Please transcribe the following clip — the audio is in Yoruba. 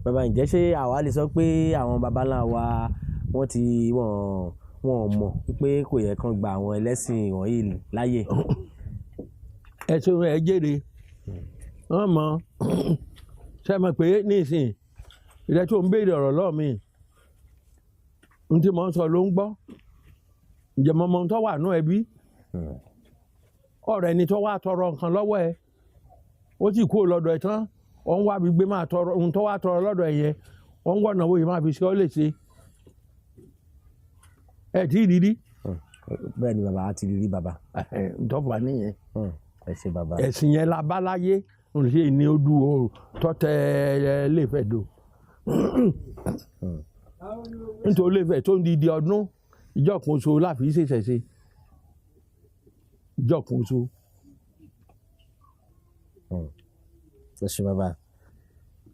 bàbá ǹjẹ́ ṣé àwa lè sọ pé àwọn baba ńlá wa wọ́n ti wọ́n mọ̀ pé kò yẹ kán gba àwọn ẹlẹ́sìn wọ̀nyí láyè. ẹ̀sùn ẹ̀ jèrè wọ́n mọ̀ ṣe mọ̀ pé nísìn ìrẹ́ tó ń béèrè ọ̀rọ̀ lọ́ọ̀ mi n tí mo ń sọ ló ń gbọ́ ǹjẹ́ mo mọ ohun tó wà nú ẹbí ọ̀rọ̀ ẹni tó wá tọrọ nǹkan lọ́wọ́ ẹ ó sì kú lọ́dọ̀ ẹ tán ó ń wá bí gbé máa tọrọ ohun tó wá tọrọ lọ́dọ̀ ẹ yẹn ó ń wọ̀nà owó yìí máa fi ṣe ọ́ lè ṣe ẹ tí ì rírí. bẹ́ẹ̀ ni bàbá á ti rírí bàbá. ntọ́fà nìyẹn. ẹ ṣé bàbá. ẹ̀sìn yẹn la bá láyé ṣe ní ojú tọ́tẹ̀ lẹ́fẹ̀ẹ́ dò nítorí lẹ́fẹ̀ẹ́ tó ń di ọdún ìjọ kan oṣù láfi ṣèṣẹ̀ ṣe ìjọ kan oṣù. ẹ ṣé bàbá.